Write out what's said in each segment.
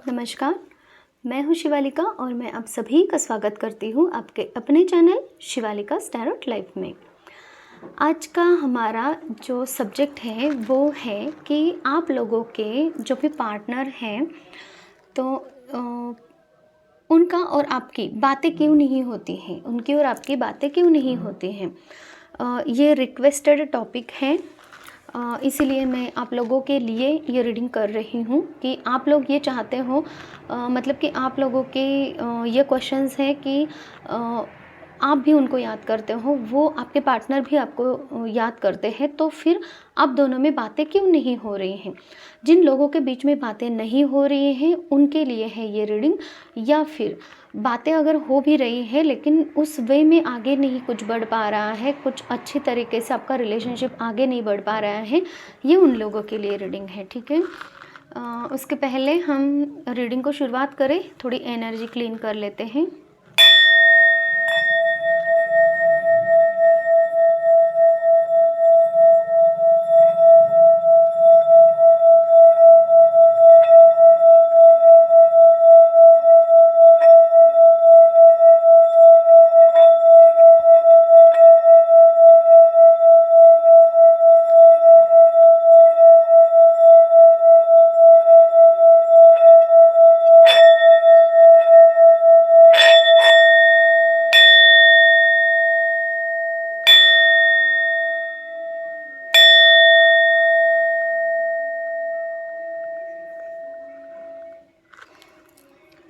नमस्कार, मैं हूँ शिवालिका और मैं आप सभी का स्वागत करती हूँ आपके अपने चैनल शिवालिका टैरोट लाइफ में। आज का हमारा जो सब्जेक्ट है वो है कि आप लोगों के जो भी पार्टनर हैं तो उनका और आपकी बातें क्यों नहीं होती हैं, उनकी और आपकी बातें क्यों नहीं होती हैं। ये रिक्वेस्टेड टॉपिक है, इसीलिए मैं आप लोगों के लिए ये रीडिंग कर रही हूँ कि आप लोग ये चाहते हो, मतलब कि आप लोगों के ये क्वेश्चंस हैं कि आप भी उनको याद करते हो, वो आपके पार्टनर भी आपको याद करते हैं, तो फिर आप दोनों में बातें क्यों नहीं हो रही हैं। जिन लोगों के बीच में बातें नहीं हो रही हैं उनके लिए है ये रीडिंग, या फिर बातें अगर हो भी रही है लेकिन उस वे में आगे नहीं कुछ बढ़ पा रहा है, कुछ अच्छी तरीके से आपका रिलेशनशिप आगे नहीं बढ़ पा रहा है, ये उन लोगों के लिए रीडिंग है। ठीक है, उसके पहले हम रीडिंग को शुरुआत करें, थोड़ी एनर्जी क्लीन कर लेते हैं।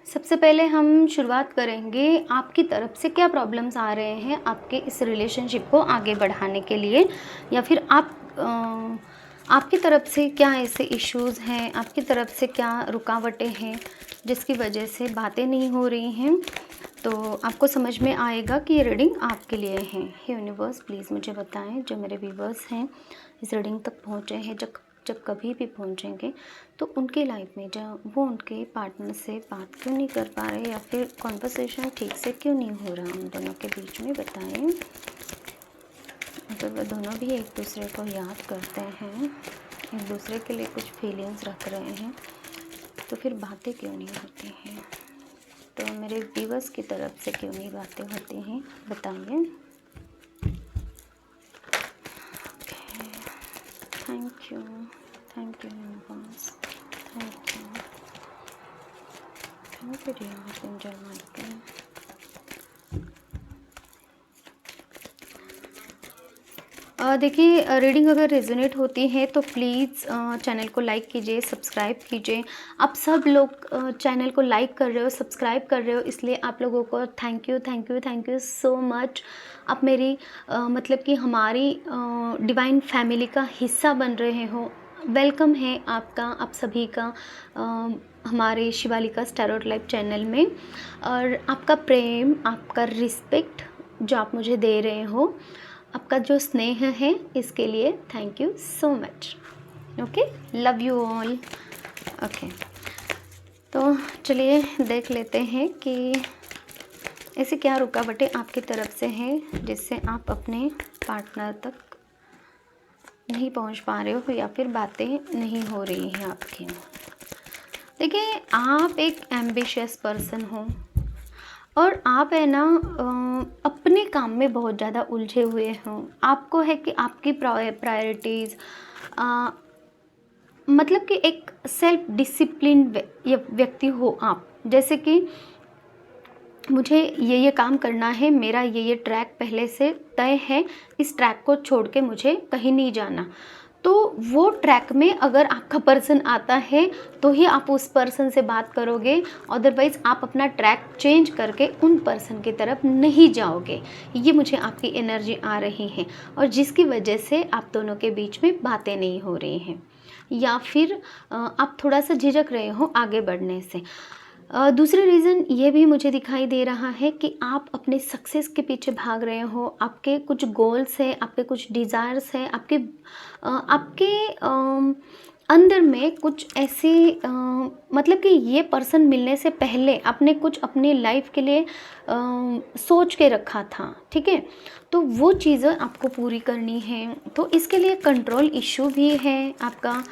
सबसे पहले हम शुरुआत करेंगे आपकी तरफ से क्या प्रॉब्लम्स आ रहे हैं आपके इस रिलेशनशिप को आगे बढ़ाने के लिए, या फिर आपकी तरफ से क्या ऐसे इश्यूज़ हैं, आपकी तरफ से क्या रुकावटें हैं जिसकी वजह से बातें नहीं हो रही हैं। तो आपको समझ में आएगा कि ये रीडिंग आपके लिए है। यूनिवर्स प्लीज़ मुझे बताएं, जो मेरे व्यूवर्स हैं इस रीडिंग तक पहुँचे हैं, जब कभी भी पहुँचेंगे तो उनकी लाइफ में जब वो उनके पार्टनर से बात क्यों नहीं कर पा रहे, या फिर कॉन्वर्सेशन ठीक से क्यों नहीं हो रहा उन दोनों के बीच में, बताएं। अगर वो दोनों भी एक दूसरे को याद करते हैं, एक दूसरे के लिए कुछ फीलिंग्स रख रहे हैं, तो फिर बातें क्यों नहीं होती हैं। तो मेरे व्यूवर्स की तरफ से क्यों नहीं बातें होती हैं, बताइए। Thank you universe, thank you universe, enjoy मारते हैं। देखिए, रीडिंग अगर रेजोनेट होती है तो प्लीज़ चैनल को लाइक कीजिए, सब्सक्राइब कीजिए। आप सब लोग चैनल को लाइक कर रहे हो, सब्सक्राइब कर रहे हो, इसलिए आप लोगों को थैंक यू सो मच। आप मेरी मतलब कि हमारी डिवाइन फैमिली का हिस्सा बन रहे हो। वेलकम है आपका, आप सभी का हमारे शिवालिका टैरोट लाइफ चैनल में। और आपका प्रेम, आपका रिस्पेक्ट जो आप मुझे दे रहे हो, आपका जो स्नेह है, इसके लिए thank you so much. Okay, love you all. Okay, तो चलिए देख लेते हैं कि ऐसी क्या रुकावटें आपकी तरफ से हैं जिससे आप अपने पार्टनर तक नहीं पहुंच पा रहे हो, या फिर बातें नहीं हो रही हैं आपकी। देखिए, आप एक एम्बिशियस पर्सन हो और आप है ना अपने काम में बहुत ज़्यादा उलझे हुए हो। आपको है कि आपकी प्रायोरिटीज़, मतलब कि एक सेल्फ डिसिप्लिन व्यक्ति हो आप। जैसे कि मुझे ये काम करना है, मेरा ये ट्रैक पहले से तय है, इस ट्रैक को छोड़ के मुझे कहीं नहीं जाना। तो वो ट्रैक में अगर आपका पर्सन आता है तो ही आप उस पर्सन से बात करोगे, अदरवाइज़ आप अपना ट्रैक चेंज करके उन पर्सन की तरफ नहीं जाओगे। ये मुझे आपकी एनर्जी आ रही है, और जिसकी वजह से आप दोनों के बीच में बातें नहीं हो रही हैं, या फिर आप थोड़ा सा झिझक रहे हो आगे बढ़ने से। दूसरी रीज़न ये भी मुझे दिखाई दे रहा है कि आप अपने सक्सेस के पीछे भाग रहे हो। आपके कुछ गोल्स हैं, आपके कुछ डिज़ायर्स हैं, आपके अंदर में कुछ ऐसी मतलब कि ये पर्सन मिलने से पहले आपने कुछ अपनी लाइफ के लिए सोच के रखा था, ठीक है? तो वो चीज़ें आपको पूरी करनी है, तो इसके लिए कंट्रोल इश्यू भी है आपका,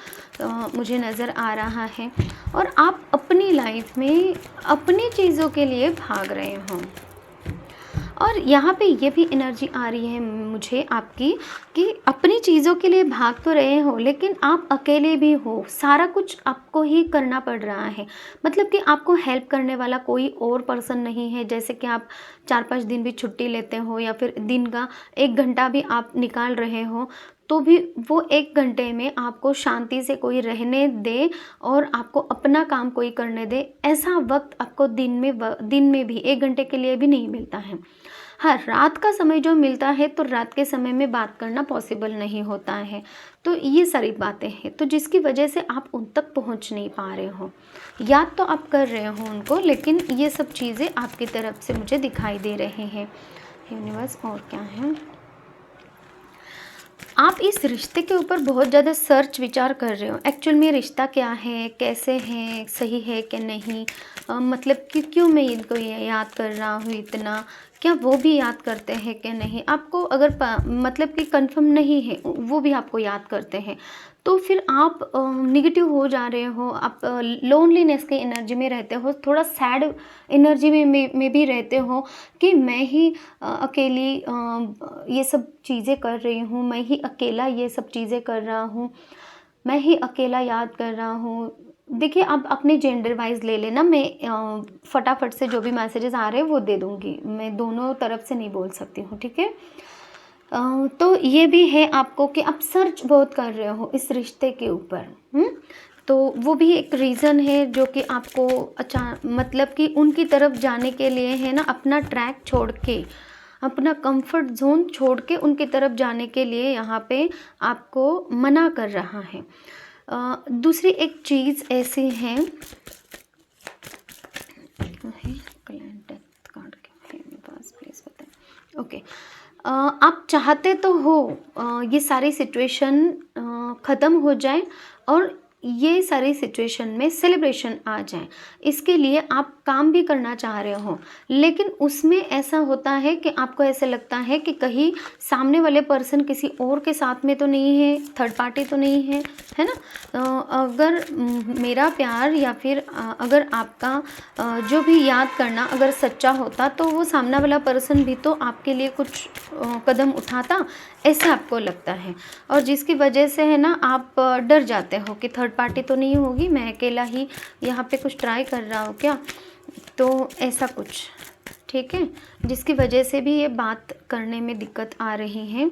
मुझे नज़र आ रहा है। और आप अपनी लाइफ में अपनी चीज़ों के लिए भाग रहे हो। और यहाँ पे ये भी एनर्जी आ रही है मुझे आपकी, कि अपनी चीज़ों के लिए भाग तो रहे हो लेकिन आप अकेले भी हो, सारा कुछ आपको ही करना पड़ रहा है। मतलब कि आपको हेल्प करने वाला कोई और पर्सन नहीं है। जैसे कि आप 4-5 दिन भी छुट्टी लेते हो या फिर दिन का 1 घंटा भी आप निकाल रहे हो, तो भी वो 1 घंटे में आपको शांति से कोई रहने दे और आपको अपना काम कोई करने दे, ऐसा वक़्त आपको दिन में भी 1 घंटे के लिए भी नहीं मिलता है। हाँ, रात का समय जो मिलता है तो रात के समय में बात करना पॉसिबल नहीं होता है। तो ये सारी बातें हैं, तो जिसकी वजह से आप उन तक पहुँच नहीं पा रहे हो। याद तो आप कर रहे हो उनको, लेकिन ये सब चीज़ें आपकी तरफ से मुझे दिखाई दे रहे हैं। यूनिवर्स और क्या है? आप इस रिश्ते के ऊपर बहुत ज़्यादा सर्च विचार कर रहे हो। एक्चुअल में रिश्ता क्या है, कैसे है, सही है कि नहीं, मतलब कि क्यों मैं इनको ये याद कर रहा हूँ इतना, क्या वो भी याद करते हैं कि नहीं। आपको अगर मतलब कि कंफर्म नहीं है, वो भी आपको याद करते हैं, तो फिर आप निगेटिव हो जा रहे हो, आप लोनलीनेस की एनर्जी में रहते हो, थोड़ा सैड एनर्जी में भी रहते हो कि मैं ही अकेली ये सब चीज़ें कर रही हूँ, मैं ही अकेला ये सब चीज़ें कर रहा हूँ, मैं ही अकेला याद कर रहा हूँ। देखिए, आप अपने जेंडर वाइज़ ले लेना, मैं फटाफट से जो भी मैसेजेस आ रहे हैं वो दे दूँगी, मैं दोनों तरफ से नहीं बोल सकती हूँ, ठीक है? तो ये भी है आपको कि आप सर्च बहुत कर रहे हो इस रिश्ते के ऊपर, तो वो भी एक रीज़न है जो कि आपको मतलब कि उनकी तरफ जाने के लिए है ना, अपना ट्रैक छोड़ के, अपना कंफर्ट ज़ोन छोड़ के उनकी तरफ जाने के लिए यहाँ पे आपको मना कर रहा है। दूसरी एक चीज़ ऐसी है, क्लाइंट डेथ कार्ड क्या है मेरे पास, प्लीज़ बताएं। ओके, आप चाहते तो हो ये सारी सिचुएशन ख़त्म हो जाए और ये सारी सिचुएशन में सेलिब्रेशन आ जाए, इसके लिए आप काम भी करना चाह रहे हो, लेकिन उसमें ऐसा होता है कि आपको ऐसा लगता है कि कहीं सामने वाले पर्सन किसी और के साथ में तो नहीं है, थर्ड पार्टी तो नहीं है ना? अगर मेरा प्यार या फिर अगर आपका जो भी याद करना अगर सच्चा होता, तो वो सामने वाला पर्सन भी तो आपके लिए कुछ कदम उठाता, ऐसा आपको लगता है। और जिसकी वजह से है ना, आप डर जाते हो कि थर्ड पार्टी तो नहीं होगी, मैं अकेला ही यहाँ पे कुछ ट्राई कर रहा हूँ क्या, तो ऐसा कुछ, ठीक है, जिसकी वजह से भी ये बात करने में दिक्कत आ रही है।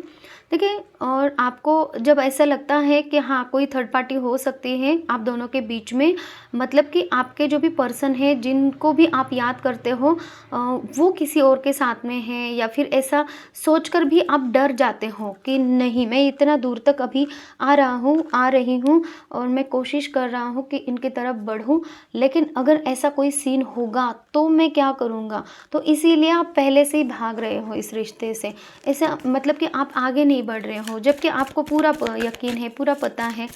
देखिए, और आपको जब ऐसा लगता है कि हाँ कोई थर्ड पार्टी हो सकती है आप दोनों के बीच में, मतलब कि आपके जो भी पर्सन है जिनको भी आप याद करते हो वो किसी और के साथ में है, या फिर ऐसा सोचकर भी आप डर जाते हो कि नहीं, मैं इतना दूर तक अभी आ रही हूँ और मैं कोशिश कर रहा हूँ कि इनकी तरफ बढ़ूँ, लेकिन अगर ऐसा कोई सीन होगा तो मैं क्या करूँगा। तो इसीलिए आप पहले से ही भाग रहे हो इस रिश्ते से, ऐसा मतलब कि आप आगे नहीं बढ़ रहे हो, जबकि आपको पूरा यकीन है, पूरा पता है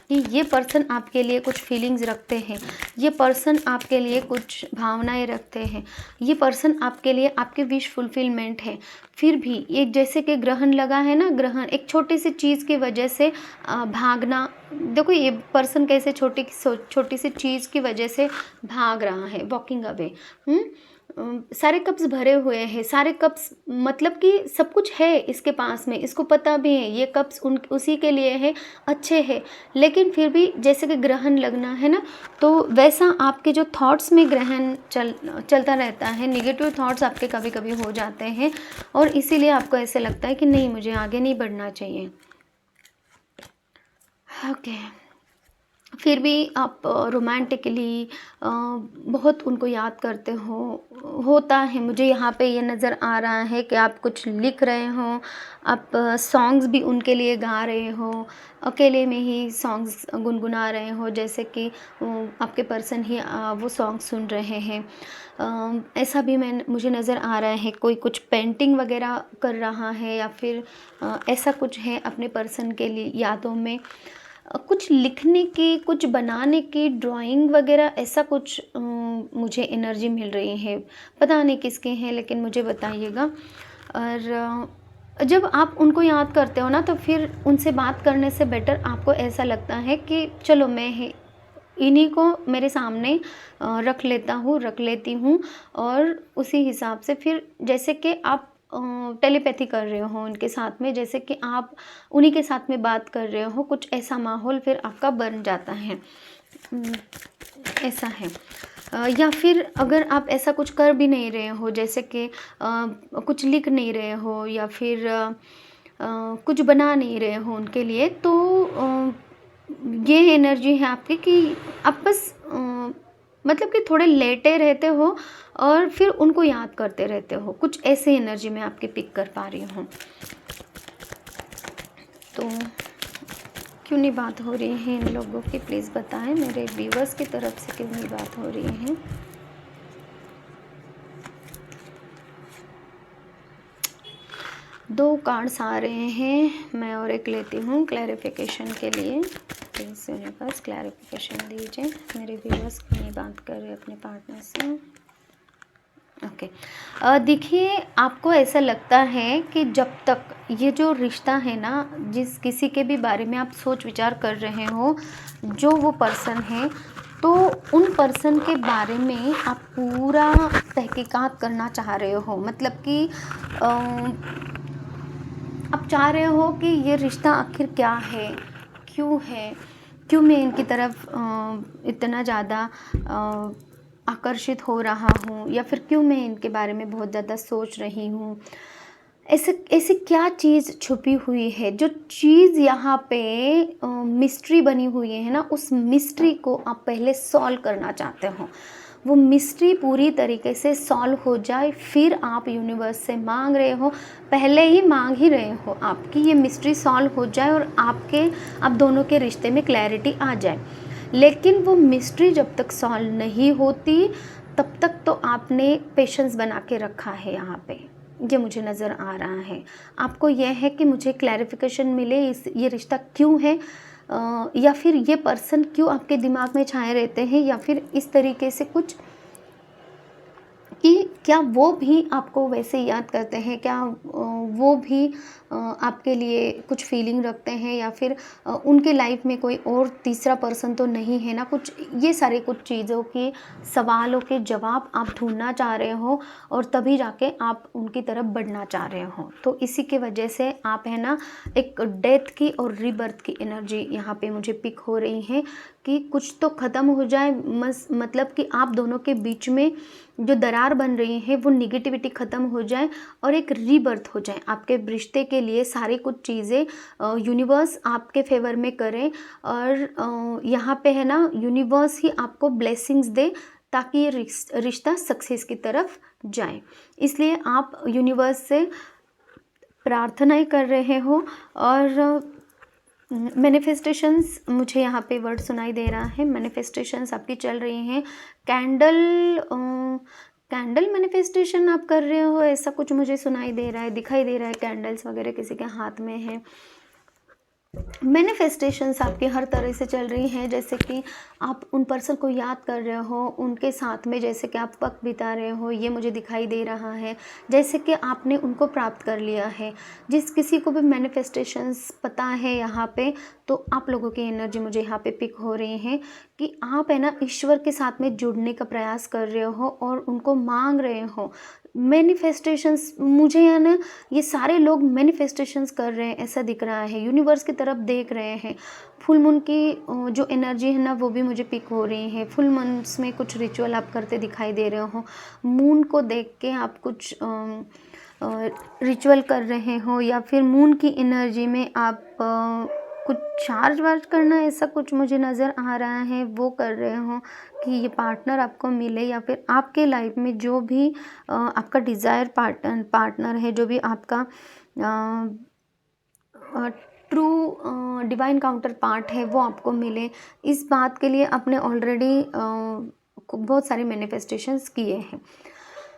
कि ये पर्सन आपके लिए कुछ फीलिंग्स रखते हैं, ये पर्सन आपके लिए कुछ भावनाएं रखते हैं, ये पर्सन आपके लिए आपके विश फुलफिलमेंट है। फिर भी एक जैसे कि ग्रहण लगा है ना, ग्रहण एक छोटी सी चीज़ की वजह से भागना, देखो ये पर्सन कैसे छोटी सी चीज़ की वजह से भाग रहा है, वॉकिंग अवे। सारे कप्स भरे हुए हैं, सारे कप्स मतलब कि सब कुछ है इसके पास में, इसको पता भी है ये कप्स उसी के लिए है, अच्छे हैं, लेकिन फिर भी जैसे कि ग्रहण लगना है ना, तो वैसा आपके जो थॉट्स में ग्रहण चलता रहता है, नेगेटिव थॉट्स आपके कभी कभी हो जाते हैं, और इसीलिए आपको ऐसे लगता है कि नहीं, मुझे आगे नहीं बढ़ना चाहिए। ओके, फिर भी आप रोमांटिकली बहुत उनको याद करते हो, होता है, मुझे यहाँ पे ये नज़र आ रहा है कि आप कुछ लिख रहे हो, आप सॉन्ग्स भी उनके लिए गा रहे हो, अकेले में ही सॉन्ग्स गुनगुना रहे हो, जैसे कि आपके पर्सन ही वो सॉन्ग सुन रहे हैं। ऐसा भी मुझे नज़र आ रहा है, कोई कुछ पेंटिंग वगैरह कर रहा है, या फिर ऐसा कुछ है अपने पर्सन के लिए यादों में। कुछ लिखने की, कुछ बनाने की, ड्राइंग वगैरह ऐसा कुछ मुझे एनर्जी मिल रही है। पता नहीं किसके हैं, लेकिन मुझे बताइएगा। और जब आप उनको याद करते हो ना, तो फिर उनसे बात करने से बेटर आपको ऐसा लगता है कि चलो मैं ही इन्हीं को मेरे सामने रख लेती हूँ, और उसी हिसाब से फिर जैसे कि आप टेलीपैथी कर रहे हो उनके साथ में, जैसे कि आप उन्हीं के साथ में बात कर रहे हो, कुछ ऐसा माहौल फिर आपका बन जाता है। उम, ऐसा है। या फिर अगर आप ऐसा कुछ कर भी नहीं रहे हो, जैसे कि कुछ लिख नहीं रहे हो, या फिर कुछ बना नहीं रहे हो उनके लिए, तो ये एनर्जी है आपकी कि आप बस मतलब कि थोड़े लेटे रहते हो और फिर उनको याद करते रहते हो। कुछ ऐसी एनर्जी मैं आपकी पिक कर पा रही हूँ। तो क्यों नहीं बात हो रही है इन लोगों की, प्लीज़ बताएं। मेरे व्यूअर्स की तरफ से क्यों नहीं बात हो रही है। दो कार्ड्स आ रहे हैं, मैं और एक लेती हूँ क्लैरिफिकेशन के लिए। प्लीज़ यूनिवर्स क्लैरिफिकेशन दीजिए। मेरे व्यूअर्स क्यों नहीं बात कर रहे अपने पार्टनर से। ओके। देखिए, आपको ऐसा लगता है कि जब तक ये जो रिश्ता है ना, जिस किसी के भी बारे में आप सोच विचार कर रहे हो, जो वो पर्सन है, तो उन पर्सन के बारे में आप पूरा तहकीकात करना चाह रहे हो। मतलब कि आप चाह रहे हो कि ये रिश्ता आखिर क्या है, क्यों मैं इनकी तरफ इतना ज़्यादा आकर्षित हो रहा हूँ, या फिर क्यों मैं इनके बारे में बहुत ज़्यादा सोच रही हूँ। ऐसी क्या चीज़ छुपी हुई है, जो चीज़ यहाँ पे मिस्ट्री बनी हुई है ना, उस मिस्ट्री को आप पहले सॉल्व करना चाहते हो। वो मिस्ट्री पूरी तरीके से सॉल्व हो जाए, फिर आप यूनिवर्स से मांग रहे हो, पहले ही मांग ही रहे हो आपकी ये मिस्ट्री सॉल्व हो जाए और आप दोनों के रिश्ते में क्लैरिटी आ जाए। लेकिन वो मिस्ट्री जब तक सॉल्व नहीं होती, तब तक तो आपने पेशेंस बना के रखा है यहाँ पे, ये मुझे नज़र आ रहा है। आपको यह है कि मुझे क्लैरिफिकेशन मिले, ये रिश्ता क्यों है, या फिर ये पर्सन क्यों आपके दिमाग में छाए रहते हैं, या फिर इस तरीके से कुछ कि क्या वो भी आपको वैसे याद करते हैं, क्या वो भी आपके लिए कुछ फीलिंग रखते हैं, या फिर उनके लाइफ में कोई और तीसरा पर्सन तो नहीं है ना। कुछ ये सारे कुछ चीज़ों के सवालों के जवाब आप ढूंढना चाह रहे हो, और तभी जाके आप उनकी तरफ बढ़ना चाह रहे हो। तो इसी के वजह से आप है ना, एक डेथ की और रीबर्थ की एनर्जी यहाँ पे मुझे पिक हो रही है कि कुछ तो ख़त्म हो जाए। मतलब कि आप दोनों के बीच में जो दरार बन रही है, वो निगेटिविटी ख़त्म हो जाए और एक रीबर्थ हो जाए। आपके रिश्ते के लिए सारी कुछ चीज़ें यूनिवर्स आपके फेवर में करे, और यहाँ पे है ना, यूनिवर्स ही आपको ब्लेसिंग्स दे, ताकि ये रिश्ता सक्सेस की तरफ जाए। इसलिए आप यूनिवर्स से प्रार्थनाएं कर रहे हो, और मैनिफेस्टेशंस, मुझे यहाँ पे वर्ड सुनाई दे रहा है, मैनिफेस्टेशंस आपकी चल रही हैं। कैंडल मैनिफेस्टेशन आप कर रहे हो, ऐसा कुछ मुझे सुनाई दे रहा है, दिखाई दे रहा है। कैंडल्स वगैरह किसी के हाथ में है। मैनिफेस्टेशंस आपकी हर तरह से चल रही हैं, जैसे कि आप उन पर्सन को याद कर रहे हो, उनके साथ में जैसे कि आप वक्त बिता रहे हो, ये मुझे दिखाई दे रहा है। जैसे कि आपने उनको प्राप्त कर लिया है। जिस किसी को भी मैनिफेस्टेशंस पता है यहाँ पे, तो आप लोगों की एनर्जी मुझे यहाँ पे पिक हो रही है कि आप है ना, ईश्वर के साथ में जुड़ने का प्रयास कर रहे हो और उनको मांग रहे हो। मैनिफेस्टेशंस मुझे है ना, ये सारे लोग मैनिफेस्टेशंस कर रहे हैं ऐसा दिख रहा है, यूनिवर्स की तरफ देख रहे हैं। फुल मून की जो एनर्जी है ना, वो भी मुझे पिक हो रही है। फुल मून्स में कुछ रिचुअल आप करते दिखाई दे रहे हो। मून को देख के आप कुछ रिचुअल कर रहे हो, या फिर मून की एनर्जी में आप कुछ चार्ज वार्ज करना, ऐसा कुछ मुझे नज़र आ रहा है, वो कर रहे हो कि ये पार्टनर आपको मिले, या फिर आपके लाइफ में जो भी आपका डिज़ायर पार्टनर है, जो भी आपका ट्रू डिवाइन काउंटर पार्ट है, वो आपको मिले। इस बात के लिए आपने ऑलरेडी बहुत सारे मैनिफेस्टेशंस किए हैं।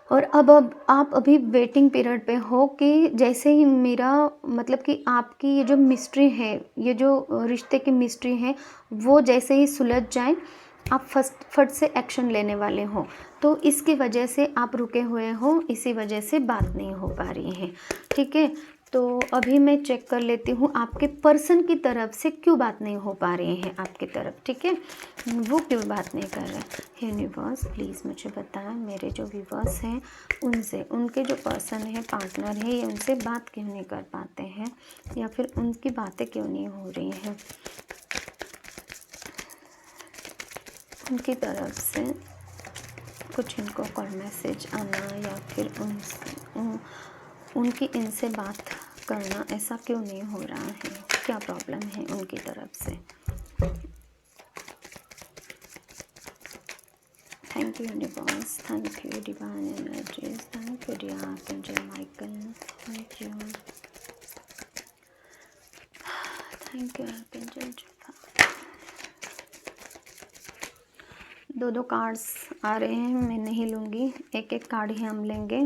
और अब आप अभी वेटिंग पीरियड पे हो कि जैसे ही मेरा मतलब कि आपकी ये जो मिस्ट्री है, ये जो रिश्ते की मिस्ट्री है, वो जैसे ही सुलझ जाए आप फट से एक्शन लेने वाले हो। तो इसकी वजह से आप रुके हुए हो, इसी वजह से बात नहीं हो पा रही है, ठीक है। तो अभी मैं चेक कर लेती हूँ आपके पर्सन की तरफ से क्यों बात नहीं हो पा रही है आपकी तरफ, ठीक है। वो क्यों बात नहीं कर रहे। यूनिवर्स प्लीज़ मुझे बताएं, मेरे जो व्यूवर्स हैं उनसे, उनके जो पर्सन है, पार्टनर है, ये उनसे बात क्यों नहीं कर पाते हैं, या फिर उनकी बातें क्यों नहीं हो रही हैं उनकी तरफ से। कुछ इनको कॉल मैसेज आना या फिर उनकी इनसे बात करना, ऐसा क्यों नहीं हो रहा है, क्या प्रॉब्लम है उनकी तरफ से। Thank you universe, thank you divine energies, thank you dear archangel Michael, thank you, thank you archangel. दो कार्ड्स आ रहे हैं, मैं नहीं लूँगी, एक एक कार्ड ही हम लेंगे।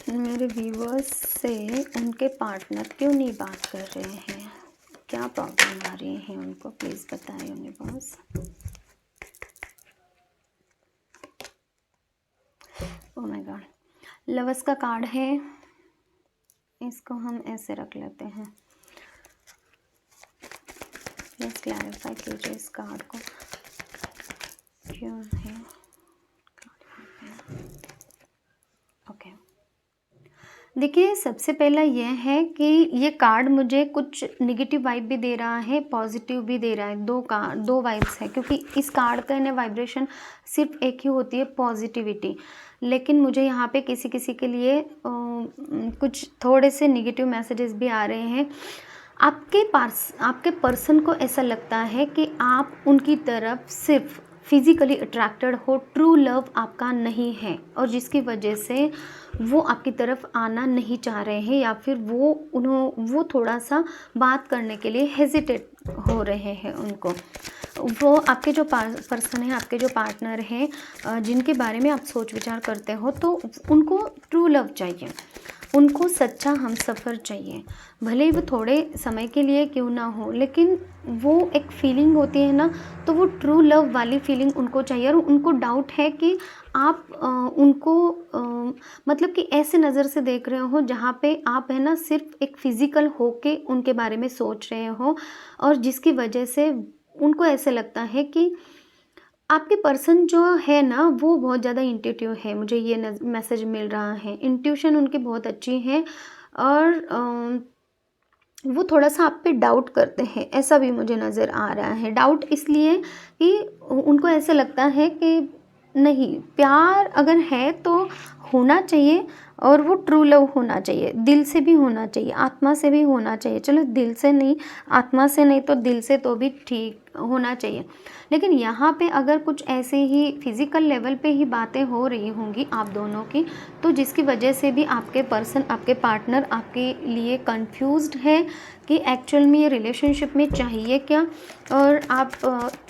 मेरे व्यूवर्स से उनके पार्टनर क्यों नहीं बात कर रहे हैं, क्या प्रॉब्लम आ रही है उनको, प्लीज़ बताएं universe. Oh my God, lovers का कार्ड है, इसको हम ऐसे रख लेते हैं। प्लीज क्लैरिफाई कीजिए इस कार्ड को क्यों है। ओके, देखिए सबसे पहला यह है कि ये कार्ड मुझे कुछ निगेटिव वाइब भी दे रहा है, पॉजिटिव भी दे रहा है। दो वाइब्स है, क्योंकि इस कार्ड का ना वाइब्रेशन सिर्फ एक ही होती है, पॉजिटिविटी। लेकिन मुझे यहाँ पे किसी किसी के लिए कुछ थोड़े से निगेटिव मैसेजेस भी आ रहे हैं। आपके पर्सन को ऐसा लगता है कि आप उनकी तरफ सिर्फ फिज़िकली अट्रैक्टेड हो, ट्रू लव आपका नहीं है, और जिसकी वजह से वो आपकी तरफ आना नहीं चाह रहे हैं, या फिर वो थोड़ा सा बात करने के लिए हेजिटेट हो रहे हैं। उनको वो आपके जो पर्सन है, आपके जो पार्टनर हैं, जिनके बारे में आप सोच विचार करते हो, तो उनको ट्रू लव चाहिए, उनको सच्चा हमसफ़र चाहिए। भले ही वो थोड़े समय के लिए क्यों ना हो, लेकिन वो एक फीलिंग होती है ना, तो वो ट्रू लव वाली फीलिंग उनको चाहिए। और उनको डाउट है कि आप उनको मतलब कि ऐसे नज़र से देख रहे हो जहाँ पे आप है ना सिर्फ एक फ़िज़िकल होके उनके बारे में सोच रहे हो, और जिसकी वजह से उनको ऐसे लगता है कि आपके पर्सन जो है ना वो बहुत ज़्यादा इंट्यूटिव है। मुझे ये मैसेज मिल रहा है, इंट्यूशन उनकी बहुत अच्छी है, और वो थोड़ा सा आप पे डाउट करते हैं, ऐसा भी मुझे नज़र आ रहा है। डाउट इसलिए कि उनको ऐसे लगता है कि नहीं, प्यार अगर है तो होना चाहिए, और वो ट्रू लव होना चाहिए, दिल से भी होना चाहिए, आत्मा से भी होना चाहिए। चलो दिल से नहीं, आत्मा से नहीं तो दिल से तो भी ठीक होना चाहिए। लेकिन यहाँ पे अगर कुछ ऐसे ही फिज़िकल लेवल पे ही बातें हो रही होंगी आप दोनों की, तो जिसकी वजह से भी आपके पर्सन, आपके पार्टनर आपके लिए कंफ्यूज्ड है कि एक्चुअल में ये रिलेशनशिप में चाहिए क्या और आप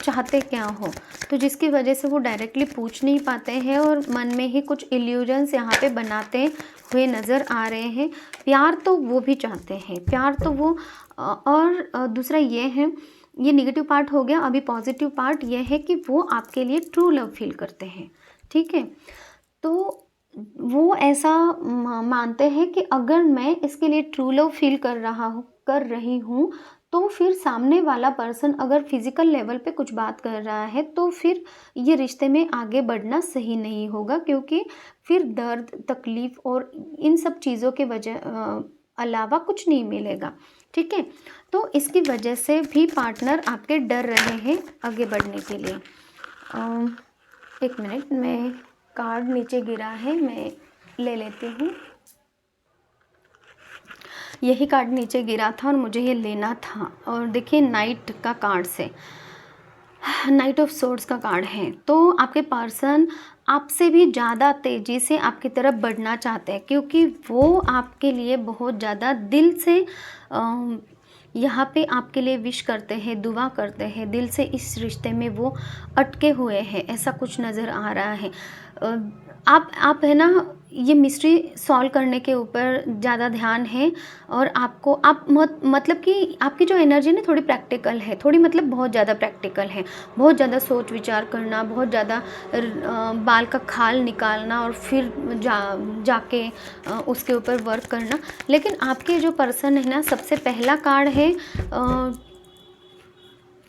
चाहते क्या हो। तो जिसकी वजह से वो डायरेक्टली पूछ नहीं पाते हैं, और मन में ही कुछ इल्यूजन्स यहाँ पे बनाते हुए नज़र आ रहे हैं। प्यार तो वो भी चाहते हैं, प्यार तो वो, और दूसरा ये है, ये नेगेटिव पार्ट हो गया। अभी पॉजिटिव पार्ट ये है कि वो आपके लिए ट्रू लव फील करते हैं, ठीक है। तो वो ऐसा मानते हैं कि अगर मैं इसके लिए ट्रू लव फील कर रही हूँ, तो फिर सामने वाला पर्सन अगर फिज़िकल लेवल पे कुछ बात कर रहा है, तो फिर ये रिश्ते में आगे बढ़ना सही नहीं होगा, क्योंकि फिर दर्द, तकलीफ़ और इन सब चीज़ों के अलावा कुछ नहीं मिलेगा, ठीक है। तो इसकी वजह से भी पार्टनर आपके डर रहे हैं आगे बढ़ने के लिए। एक मिनट, मैं कार्ड नीचे गिरा है, मैं ले लेती हूँ। यही कार्ड नीचे गिरा था और मुझे ये लेना था। और देखिए नाइट का कार्ड से, नाइट ऑफ सोर्ड्स का कार्ड है। तो आपके पर्सन आपसे भी ज़्यादा तेज़ी से आपकी तरफ बढ़ना चाहते हैं, क्योंकि वो आपके लिए बहुत ज़्यादा दिल से यहाँ पे आपके लिए विश करते हैं, दुआ करते हैं, दिल से इस रिश्ते में वो अटके हुए हैं, ऐसा कुछ नज़र आ रहा है। अ, आप है ना, ये मिस्ट्री सॉल्व करने के ऊपर ज़्यादा ध्यान है, और आपको आप मतलब कि आपकी जो एनर्जी ना थोड़ी प्रैक्टिकल है, थोड़ी मतलब बहुत ज़्यादा प्रैक्टिकल है। बहुत ज़्यादा सोच विचार करना, बहुत ज़्यादा बाल का खाल निकालना और फिर जाके उसके ऊपर वर्क करना। लेकिन आपके जो पर्सन है ना, सबसे पहला कार्ड है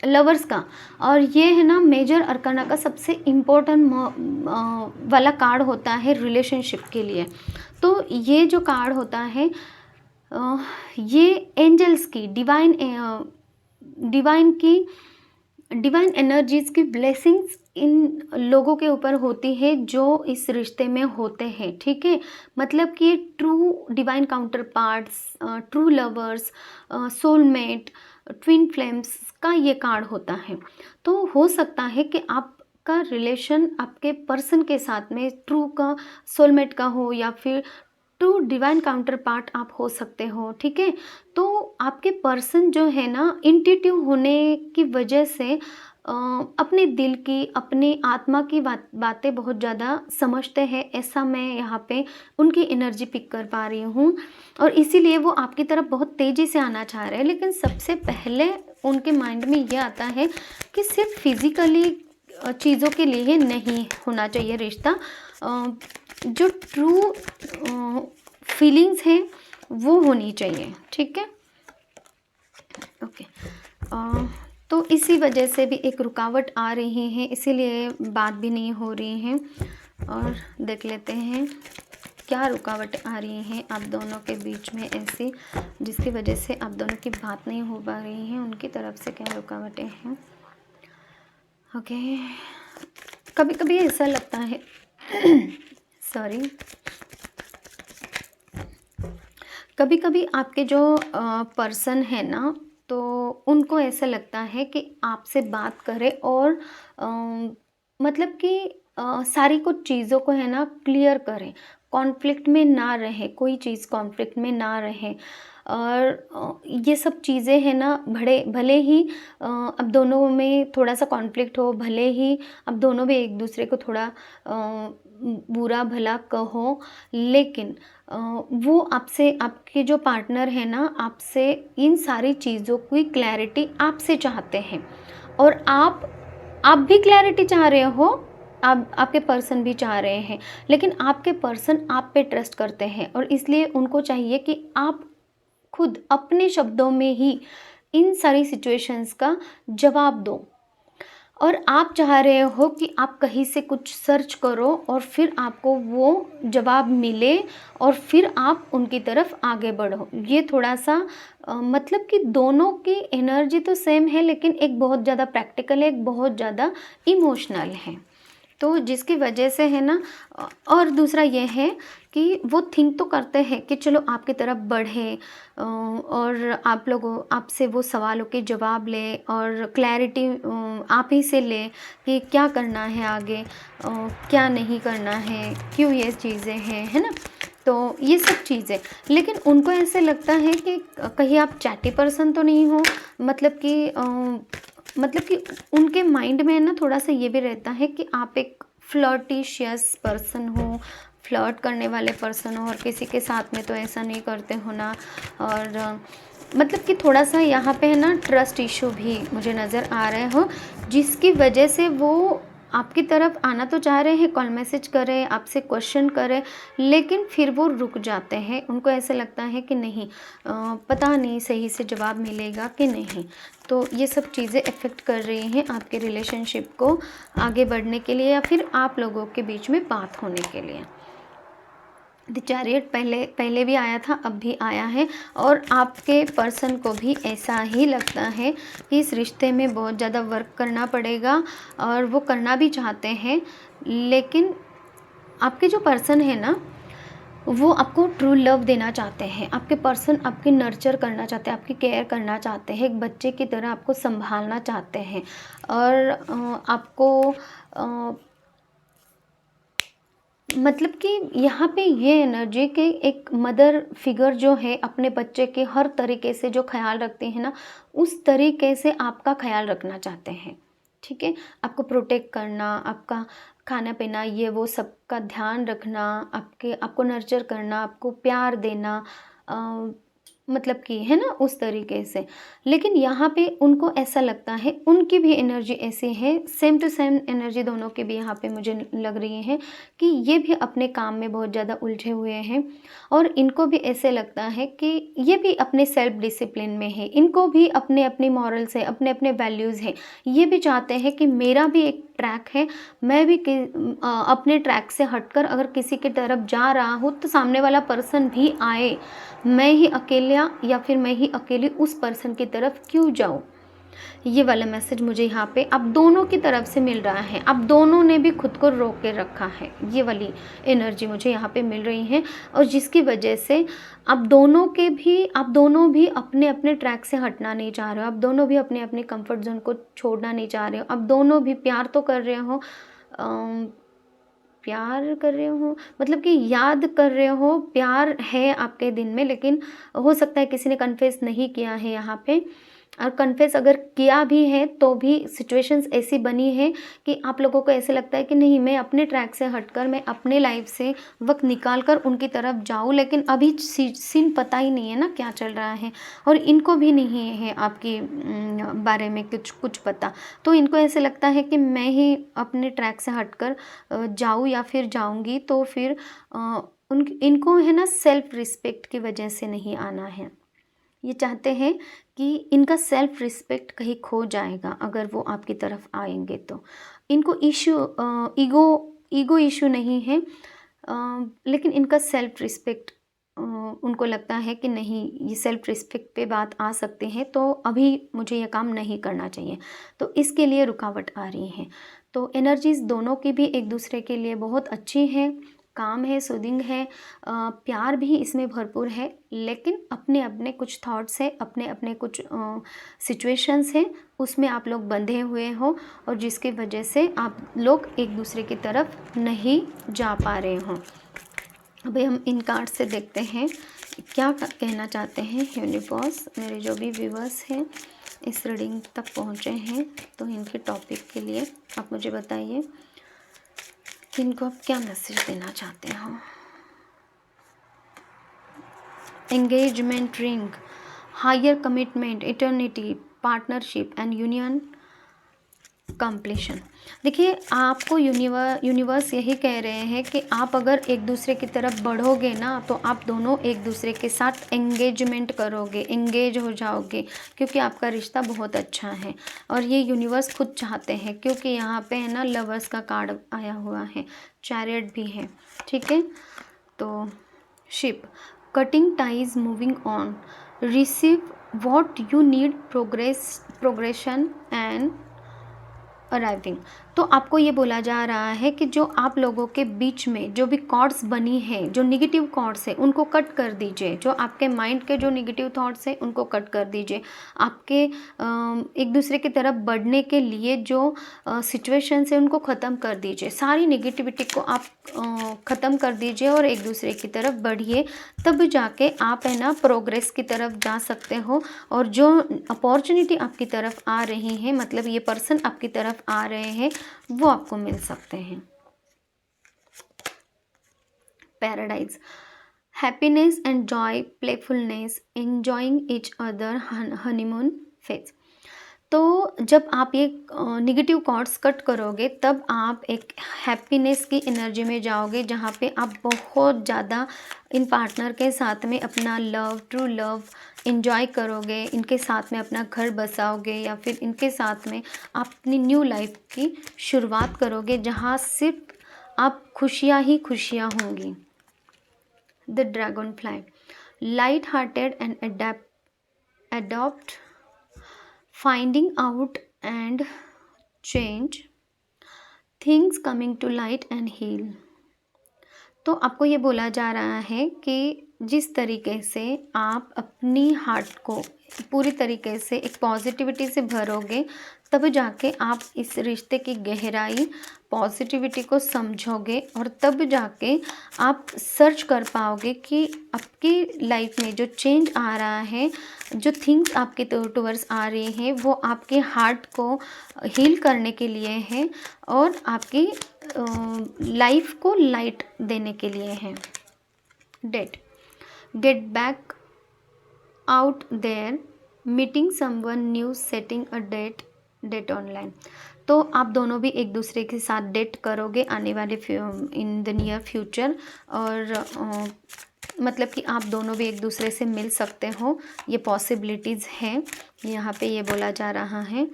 लवर्स का, और ये है ना मेजर अरकाना का सबसे इम्पोर्टेंट वाला कार्ड होता है रिलेशनशिप के लिए। तो ये जो कार्ड होता है ये एंजल्स की डिवाइन एनर्जीज की ब्लेसिंग्स इन लोगों के ऊपर होती है जो इस रिश्ते में होते हैं, ठीक है। मतलब कि true divine counter parts, true lovers, soulmate, twin flames का ये कार्ड होता है। तो हो सकता है कि आपका रिलेशन आपके पर्सन के साथ में ट्रू का, सोलमेट का हो, या फिर टू डिवाइन काउंटर पार्ट आप हो सकते हो, ठीक है। तो आपके पर्सन जो है ना, इंट्यूटिव होने की वजह से अपने दिल की, अपनी आत्मा की बातें बहुत ज़्यादा समझते हैं, ऐसा मैं यहाँ पे उनकी एनर्जी पिक कर पा रही हूँ। और इसीलिए वो आपकी तरफ बहुत तेज़ी से आना चाह रहे हैं, लेकिन सबसे पहले उनके माइंड में ये आता है कि सिर्फ फिज़िकली चीज़ों के लिए नहीं होना चाहिए रिश्ता, जो ट्रू फीलिंग्स हैं वो होनी चाहिए, ठीक है। ओके, तो इसी वजह से भी एक रुकावट आ रही है, इसीलिए बात भी नहीं हो रही है। और देख लेते हैं क्या रुकावटें आ रही हैं आप दोनों के बीच में ऐसी, जिसकी वजह से आप दोनों की बात नहीं हो पा रही है। उनकी तरफ से क्या रुकावटें हैं। ओके, कभी कभी ऐसा लगता है सॉरी, कभी कभी आपके जो पर्सन है ना, तो उनको ऐसा लगता है कि आपसे बात करें और मतलब कि सारी कुछ चीज़ों को है ना क्लियर करें, कॉन्फ्लिक्ट में ना रहे, कोई चीज़ कॉन्फ्लिक्ट में ना रहे। और ये सब चीज़ें हैं ना, भले ही अब दोनों में थोड़ा सा कॉन्फ्लिक्ट हो, भले ही अब दोनों भी एक दूसरे को थोड़ा बुरा भला कहो, लेकिन वो आपसे, आपके जो पार्टनर है ना, आपसे इन सारी चीज़ों की क्लैरिटी आपसे चाहते हैं, और आप भी क्लैरिटी चाह रहे हो, आपके पर्सन भी चाह रहे हैं, लेकिन आपके पर्सन आप पे ट्रस्ट करते हैं, और इसलिए उनको चाहिए कि आप खुद अपने शब्दों में ही इन सारी सिचुएशंस का जवाब दो। और आप चाह रहे हो कि आप कहीं से कुछ सर्च करो और फिर आपको वो जवाब मिले, और फिर आप उनकी तरफ आगे बढ़ो। ये थोड़ा सा मतलब कि दोनों की एनर्जी तो सेम है, लेकिन एक बहुत ज़्यादा प्रैक्टिकल है, एक बहुत ज़्यादा इमोशनल है। तो जिसकी वजह से है ना, और दूसरा ये है कि वो थिंक तो करते हैं कि चलो आपकी तरफ बढ़े, और आप लोगों आपसे वो सवालों के जवाब ले और क्लैरिटी आप ही से ले कि क्या करना है आगे, क्या नहीं करना है, क्यों ये चीज़ें हैं, है ना। तो ये सब चीज़ें, लेकिन उनको ऐसे लगता है कि कहीं आप चैटी पर्सन तो नहीं हो, मतलब कि उनके माइंड में ना थोड़ा सा ये भी रहता है कि आप एक फ्लर्टिशियस पर्सन हो, फ्लर्ट करने वाले पर्सन हो, और किसी के साथ में तो ऐसा नहीं करते हो ना। और मतलब कि थोड़ा सा यहाँ पे है ना ट्रस्ट इशू भी मुझे नज़र आ रहे हो, जिसकी वजह से वो आपकी तरफ आना तो चाह रहे हैं, कॉल मैसेज करें, आपसे क्वेश्चन करें, लेकिन फिर वो रुक जाते हैं। उनको ऐसा लगता है कि नहीं, पता नहीं सही से जवाब मिलेगा कि नहीं। तो ये सब चीज़ें इफ़ेक्ट कर रही हैं आपके रिलेशनशिप को आगे बढ़ने के लिए, या फिर आप लोगों के बीच में बात होने के लिए। द चैरियट पहले भी आया था, अब भी आया है, और आपके पर्सन को भी ऐसा ही लगता है कि इस रिश्ते में बहुत ज़्यादा वर्क करना पड़ेगा, और वो करना भी चाहते हैं। लेकिन आपके जो पर्सन है ना, वो आपको ट्रू लव देना चाहते हैं। आपके पर्सन आपकी नर्चर करना चाहते हैं, आपकी केयर करना चाहते हैं, एक बच्चे की तरह आपको संभालना चाहते हैं, और आपको मतलब कि यहाँ पे ये एनर्जी कि एक मदर फिगर जो है अपने बच्चे के हर तरीके से जो ख्याल रखती है ना, उस तरीके से आपका ख्याल रखना चाहते हैं। ठीक है, आपको प्रोटेक्ट करना, आपका खाना पीना ये वो सबका ध्यान रखना, आपको नर्चर करना, आपको प्यार देना, मतलब कि है ना उस तरीके से। लेकिन यहाँ पे उनको ऐसा लगता है, उनकी भी एनर्जी ऐसी है, सेम टू सेम एनर्जी दोनों की भी यहाँ पे मुझे लग रही है कि ये भी अपने काम में बहुत ज़्यादा उलझे हुए हैं और इनको भी ऐसे लगता है कि ये भी अपने सेल्फ डिसिप्लिन में है, इनको भी अपने अपने मॉरल्स है, अपने अपने वैल्यूज़ हैं। ये भी चाहते हैं कि मेरा भी एक ट्रैक है, मैं भी अपने ट्रैक से हटकर अगर किसी की तरफ जा रहा हूँ तो सामने वाला पर्सन भी आए, मैं ही अकेला या फिर मैं ही अकेली उस पर्सन की तरफ क्यों जाऊँ। ये वाला मैसेज मुझे यहाँ पे अब दोनों की तरफ से मिल रहा है। अब दोनों ने भी खुद को रोक के रखा है, ये वाली एनर्जी मुझे यहाँ पे मिल रही है। और जिसकी वजह से अब आप दोनों भी अपने अपने ट्रैक से हटना नहीं चाह रहे हो, अब दोनों भी अपने अपने कंफर्ट जोन को छोड़ना नहीं चाह रहे हो। अब दोनों भी प्यार तो कर रहे हो, प्यार कर रहे हो मतलब कि याद कर रहे हो, प्यार है आपके दिन में, लेकिन हो सकता है किसी ने कन्फेस नहीं किया है यहाँ पे। और कन्फेस अगर किया भी है तो भी सिचुएशंस ऐसी बनी है कि आप लोगों को ऐसे लगता है कि नहीं, मैं अपने ट्रैक से हटकर मैं अपने लाइफ से वक्त निकाल कर उनकी तरफ जाऊँ, लेकिन अभी सीन पता ही नहीं है ना क्या चल रहा है, और इनको भी नहीं है आपके बारे में कुछ पता। तो इनको ऐसे लगता है कि मैं ही अपने ट्रैक से हटकर जाऊँ या फिर जाऊँगी तो फिर इनको है ना सेल्फ रिस्पेक्ट की वजह से नहीं आना है। ये चाहते हैं कि इनका सेल्फ रिस्पेक्ट कहीं खो जाएगा अगर वो आपकी तरफ आएंगे तो। इनको ईगो इशू नहीं है, लेकिन इनका सेल्फ रिस्पेक्ट, उनको लगता है कि नहीं, ये सेल्फ रिस्पेक्ट पे बात आ सकते हैं तो अभी मुझे ये काम नहीं करना चाहिए, तो इसके लिए रुकावट आ रही है। तो एनर्जीज़ दोनों की भी एक दूसरे के लिए बहुत अच्छी हैं, काम है, सूदिंग है, प्यार भी इसमें भरपूर है, लेकिन अपने अपने कुछ थॉट्स हैं, अपने अपने कुछ सिचुएशंस हैं, उसमें आप लोग बंधे हुए हो और जिसकी वजह से आप लोग एक दूसरे की तरफ नहीं जा पा रहे हो। अभी हम इन कार्ड से देखते हैं क्या कहना चाहते हैं यूनिवर्स। मेरे जो भी व्यूवर्स हैं इस रीडिंग तक पहुँचे हैं तो इनके टॉपिक के लिए आप मुझे बताइए कि इनको आप क्या मैसेज देना चाहते हो। Engagement ring, higher commitment, eternity, partnership and union, completion. देखिए, आपको यूनिवर्स यही कह रहे हैं कि आप अगर एक दूसरे की तरफ बढ़ोगे ना तो आप दोनों एक दूसरे के साथ एंगेजमेंट करोगे, एंगेज हो जाओगे, क्योंकि आपका रिश्ता बहुत अच्छा है और ये यूनिवर्स खुद चाहते हैं, क्योंकि यहाँ पे है ना लवर्स का कार्ड आया हुआ है, चैरियट भी है। ठीक है, तो ship, cutting ties, moving on, receive what you need, progression and arriving. तो आपको ये बोला जा रहा है कि जो आप लोगों के बीच में जो भी कॉर्ड्स बनी है, जो नेगेटिव कॉर्ड्स है उनको कट कर दीजिए, जो आपके माइंड के जो नेगेटिव थॉट्स है उनको कट कर दीजिए। आपके एक दूसरे की तरफ बढ़ने के लिए जो सिचुएशंस है उनको ख़त्म कर दीजिए, सारी नेगेटिविटी को आप ख़त्म कर दीजिए और एक दूसरे की तरफ बढ़िए, तब जाके आप है ना प्रोग्रेस की तरफ जा सकते हो। और जो अपॉर्चुनिटी आपकी तरफ आ रही है, मतलब ये पर्सन आपकी तरफ आ रहे हैं, वो आपको मिल सकते हैं। Paradise, happiness and Joy, playfulness, enjoying each other, honeymoon phase. तो जब आप ये नेगेटिव कॉर्ड्स कट करोगे तब आप एक हैप्पीनेस की एनर्जी में जाओगे, जहाँ पे आप बहुत ज़्यादा इन पार्टनर के साथ में अपना लव, ट्रू लव एंजॉय करोगे, इनके साथ में अपना घर बसाओगे या फिर इनके साथ में आप अपनी न्यू लाइफ की शुरुआत करोगे, जहाँ सिर्फ आप खुशियाँ ही खुशियाँ होंगी। The dragon fly, light hearted and adopt, finding out and change, things coming to light and heal। तो आपको ये बोला जा रहा है कि जिस तरीके से आप अपनी हार्ट को पूरी तरीके से एक पॉजिटिविटी से भरोगे, तब जाके आप इस रिश्ते की गहराई पॉजिटिविटी को समझोगे और तब जाके आप सर्च कर पाओगे कि आपकी लाइफ में जो चेंज आ रहा है, जो थिंग्स आपके टूवर्ड्स आ रही हैं, वो आपके हार्ट को हील करने के लिए है और आपकी लाइफ को लाइट देने के लिए है। Date, get back out there, meeting someone new, setting a date online. तो आप दोनों भी एक दूसरे के साथ डेट करोगे आने वाले इन द नियर फ्यूचर, और मतलब कि आप दोनों भी एक दूसरे से मिल सकते हो, ये पॉसिबिलिटीज़ हैं, यहाँ पे ये बोला जा रहा है।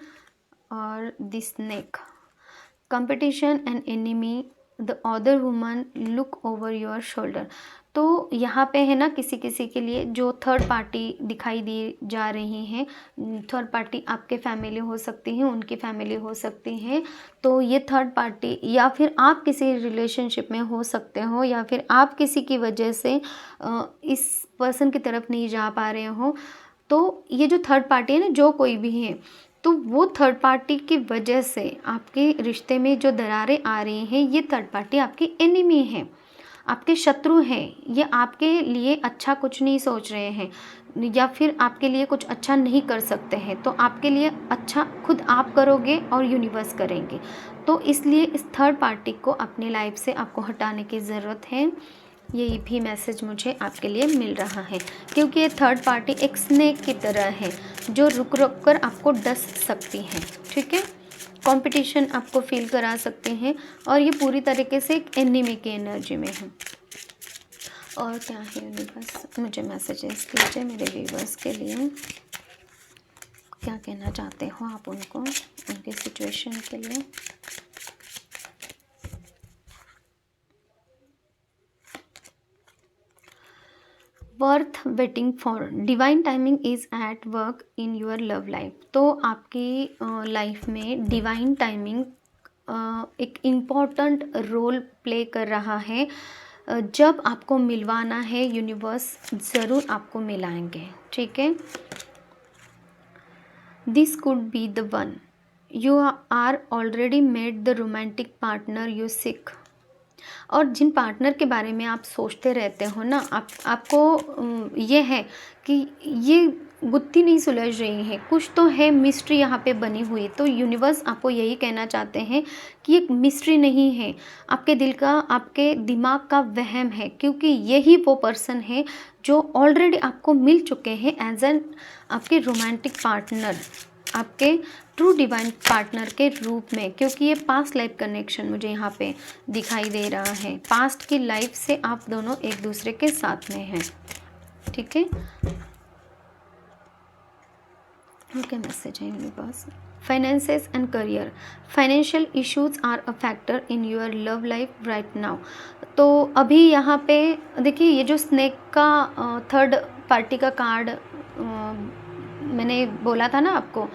और the snake, competition and enemy, the other woman look over your shoulder. तो यहाँ पे है ना, किसी किसी के लिए जो थर्ड पार्टी दिखाई दी जा रही हैं, थर्ड पार्टी आपके फैमिली हो सकती है, उनकी फैमिली हो सकती है। तो ये थर्ड पार्टी, या फिर आप किसी रिलेशनशिप में हो सकते हो, या फिर आप किसी की वजह से इस पर्सन की तरफ नहीं जा पा रहे हो। तो ये जो थर्ड पार्टी है ना, जो कोई भी है, तो वो थर्ड पार्टी की वजह से आपके रिश्ते में जो दरारें आ रही हैं, ये थर्ड पार्टी आपकी एनिमी है, आपके शत्रु हैं। ये आपके लिए अच्छा कुछ नहीं सोच रहे हैं, या फिर आपके लिए कुछ अच्छा नहीं कर सकते हैं। तो आपके लिए अच्छा खुद आप करोगे और यूनिवर्स करेंगे। तो इसलिए इस थर्ड पार्टी को अपनी लाइफ से आपको हटाने की ज़रूरत है। यही भी मैसेज मुझे आपके लिए मिल रहा है, क्योंकि ये थर्ड पार्टी एक स्नेक की तरह है जो रुक रुक कर आपको डस सकती है। ठीक है, कंपटीशन आपको फील करा सकते हैं, और ये पूरी तरीके से एक एनिमी की एनर्जी में है। और क्या है यूनिवर्स, मुझे मैसेजेस दीजिए मेरे व्यूवर्स के लिए, क्या कहना चाहते हो आप उनको, उनके सिचुएशन के लिए। Worth waiting for, divine timing is at work in your love life. तो आपकी लाइफ में डिवाइन टाइमिंग एक इम्पॉर्टेंट रोल प्ले कर रहा है। जब आपको मिलवाना है, यूनिवर्स ज़रूर आपको मिलाएंगे। ठीक है, this could be the one, you are already made the romantic partner you seek. और जिन पार्टनर के बारे में आप सोचते रहते हो ना, आपको ये है कि ये गुत्थी नहीं सुलझ रही है, कुछ तो है, मिस्ट्री यहाँ पे बनी हुई। तो यूनिवर्स आपको यही कहना चाहते हैं कि एक मिस्ट्री नहीं है, आपके दिल का, आपके दिमाग का वहम है, क्योंकि यही वो पर्सन है जो ऑलरेडी आपको मिल चुके हैं एज एन आपके रोमांटिक पार्टनर, आपके ट्रू डिवाइन पार्टनर के रूप में। क्योंकि ये पास्ट लाइफ कनेक्शन मुझे यहाँ पे दिखाई दे रहा है, पास्ट की लाइफ से आप दोनों एक दूसरे के साथ में हैं। ठीक है, ओके, मैसेज है मेरे पास। Finances and career, financial issues are a factor in your love life right now. तो अभी यहाँ पे देखिए, ये जो स्नेक का थर्ड पार्टी का कार्ड मैंने बोला था ना आपको,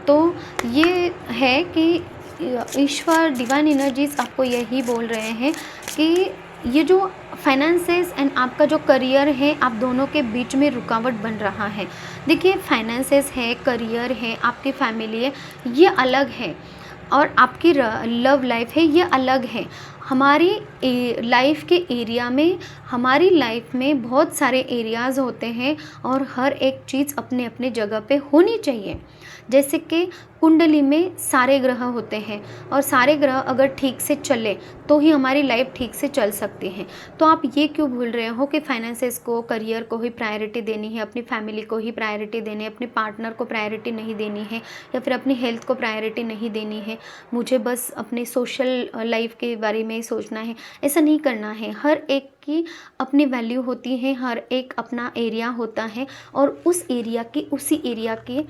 तो ये है कि ईश्वर, डिवाइन एनर्जीज आपको यही बोल रहे हैं कि ये जो फाइनेंसेस एंड आपका जो करियर है, आप दोनों के बीच में रुकावट बन रहा है। देखिए, फाइनेंसेस है, करियर है, आपकी फैमिली है, ये अलग है, और आपकी लव लाइफ है, ये अलग है। हमारी लाइफ के एरिया में, हमारी लाइफ में बहुत सारे एरियाज़ होते हैं, और हर एक चीज़ अपने अपने जगह पे होनी चाहिए। जैसे कि कुंडली में सारे ग्रह होते हैं, और सारे ग्रह अगर ठीक से चले तो ही हमारी लाइफ ठीक से चल सकती है। तो आप ये क्यों भूल रहे हो कि फाइनेंसेस को, करियर को ही प्रायोरिटी देनी है, अपनी फैमिली को ही प्रायोरिटी देनी है, अपने पार्टनर को प्रायोरिटी नहीं देनी है, या फिर अपनी हेल्थ को प्रायोरिटी नहीं देनी है, मुझे बस अपने सोशल लाइफ के बारे में सोचना है। ऐसा नहीं करना है। हर एक की अपनी वैल्यू होती है, हर एक अपना एरिया होता है, और उस एरिया की, उसी एरिया की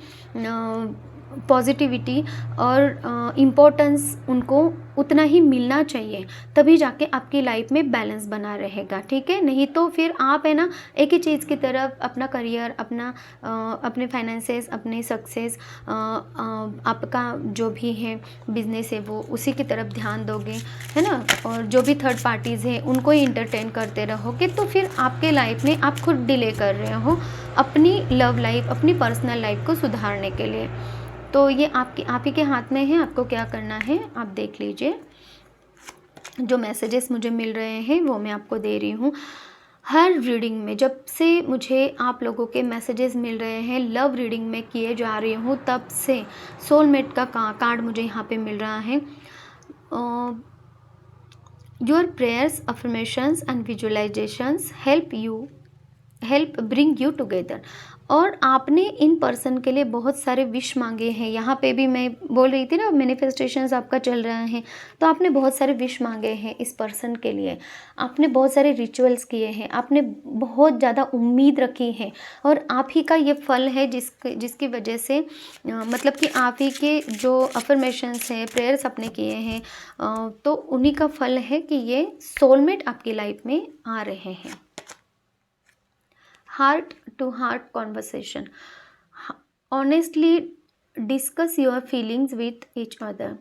पॉजिटिविटी और इम्पोर्टेंस उनको उतना ही मिलना चाहिए, तभी जाके आपकी लाइफ में बैलेंस बना रहेगा। ठीक है, नहीं तो फिर आप है ना एक ही चीज़ की तरफ, अपना करियर, अपने फाइनेंसेस, अपने सक्सेस, आपका जो भी है बिजनेस है, वो उसी की तरफ ध्यान दोगे, है ना, और जो भी थर्ड पार्टीज़ है उनको ही इंटरटेन करते रहोगे, तो फिर आपके लाइफ में आप खुद डिले कर रहे हो अपनी लव लाइफ, अपनी पर्सनल लाइफ को सुधारने के लिए। तो ये आप ही के हाथ में है, आपको क्या करना है आप देख लीजिए। जो मैसेजेस मुझे मिल रहे हैं वो मैं आपको दे रही हूँ। हर रीडिंग में जब से मुझे आप लोगों के मैसेजेस मिल रहे हैं, लव रीडिंग में किए जा रही हूँ, तब से सोलमेट का कार्ड मुझे यहाँ पे मिल रहा है। Your prayers, affirmations and visualisations help bring you together. और आपने इन पर्सन के लिए बहुत सारे विश मांगे हैं। यहाँ पे भी मैं बोल रही थी ना, मैनिफेस्टेशंस आपका चल रहा है, तो आपने बहुत सारे विश मांगे हैं इस पर्सन के लिए, आपने बहुत सारे रिचुअल्स किए हैं, आपने बहुत ज़्यादा उम्मीद रखी है, और आप ही का ये फल है जिसकी वजह से मतलब कि आप ही के जो अफर्मेशंस हैं, प्रेयर्स आपने किए हैं, तो उन्हीं का फल है कि ये सोलमेट आपकी लाइफ में आ रहे हैं। Heart to heart conversation, honestly discuss your feelings with each other.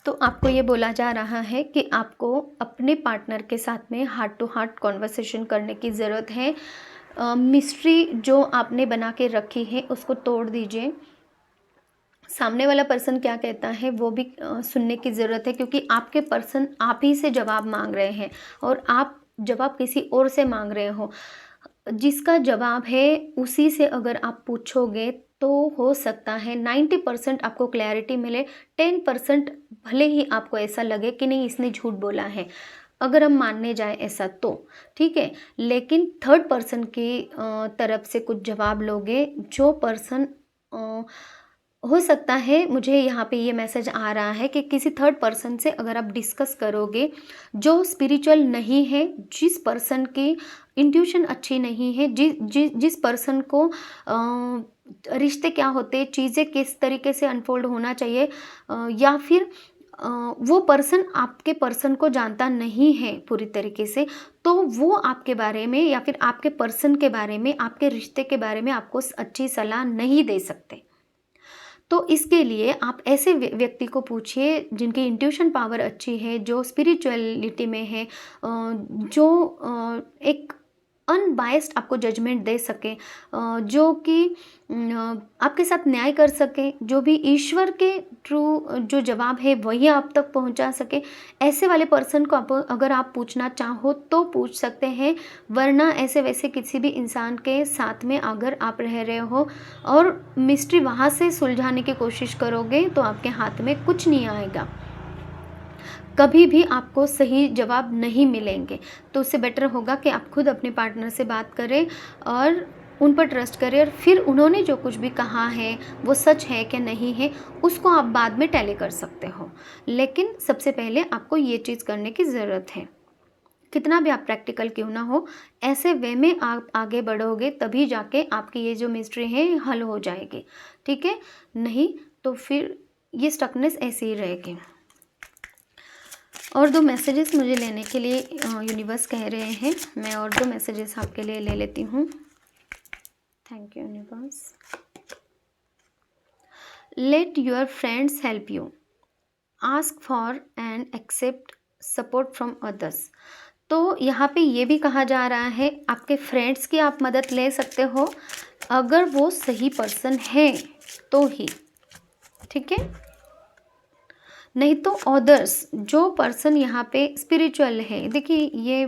तो आपको ये बोला जा रहा है कि आपको अपने पार्टनर के साथ में हार्ट टू हार्ट कॉन्वर्सेशन करने की ज़रूरत है। मिस्ट्री जो आपने बना के रखी है उसको तोड़ दीजिए। सामने वाला पर्सन क्या कहता है वो भी सुनने की ज़रूरत है, क्योंकि आपके पर्सन आप ही से जवाब मांग रहे हैं और आप जवाब किसी और से मांग रहे हो। जिसका जवाब है उसी से अगर आप पूछोगे तो हो सकता है 90% आपको क्लैरिटी मिले, 10% भले ही आपको ऐसा लगे कि नहीं इसने झूठ बोला है, अगर हम मानने जाए ऐसा तो ठीक है। लेकिन थर्ड पर्सन की तरफ से कुछ जवाब लोगे, जो पर्सन हो सकता है, मुझे यहाँ पे ये मैसेज आ रहा है कि किसी थर्ड पर्सन से अगर आप डिस्कस करोगे जो स्पिरिचुअल नहीं है, जिस पर्सन की इंट्यूशन अच्छी नहीं है, जिस पर्सन को रिश्ते क्या होते हैं, चीज़ें किस तरीके से अनफोल्ड होना चाहिए, या फिर वो पर्सन आपके पर्सन को जानता नहीं है पूरी तरीके से, तो वो आपके बारे में या फिर आपके पर्सन के बारे में, आपके रिश्ते के बारे में आपको अच्छी सलाह नहीं दे सकते। तो इसके लिए आप ऐसे व्यक्ति को पूछिए जिनकी इंट्यूशन पावर अच्छी है, जो स्पिरिचुअलिटी में है, जो एक अनबायस्ड आपको जजमेंट दे सके, जो कि आपके साथ न्याय कर सके, जो भी ईश्वर के ट्रू जो जवाब है वही आप तक पहुंचा सके। ऐसे वाले पर्सन को आप अगर आप पूछना चाहो तो पूछ सकते हैं, वरना ऐसे वैसे किसी भी इंसान के साथ में अगर आप रह रहे हो और मिस्ट्री वहाँ से सुलझाने की कोशिश करोगे तो आपके हाथ में कुछ नहीं आएगा, कभी भी आपको सही जवाब नहीं मिलेंगे। तो उससे बेटर होगा कि आप खुद अपने पार्टनर से बात करें और उन पर ट्रस्ट करें, और फिर उन्होंने जो कुछ भी कहा है वो सच है कि नहीं है उसको आप बाद में टैली कर सकते हो। लेकिन सबसे पहले आपको ये चीज़ करने की ज़रूरत है। कितना भी आप प्रैक्टिकल क्यों ना हो, ऐसे वे में आप आगे बढ़ोगे तभी जाके आपकी ये जो मिस्ट्री है हल हो जाएगी, ठीक है। नहीं तो फिर ये स्टकनेस ऐसे ही रहेगी। और 2 मैसेजेस मुझे लेने के लिए यूनिवर्स कह रहे हैं, मैं और 2 मैसेजेस आपके लिए ले लेती हूँ। Thank you universe. Let your friends help you, ask for and accept support from others. तो यहाँ पे ये भी कहा जा रहा है आपके फ्रेंड्स की आप मदद ले सकते हो, अगर वो सही पर्सन है तो ही, ठीक है। नहीं तो अदर्स, जो पर्सन यहाँ पे स्पिरिचुअल है, देखिए ये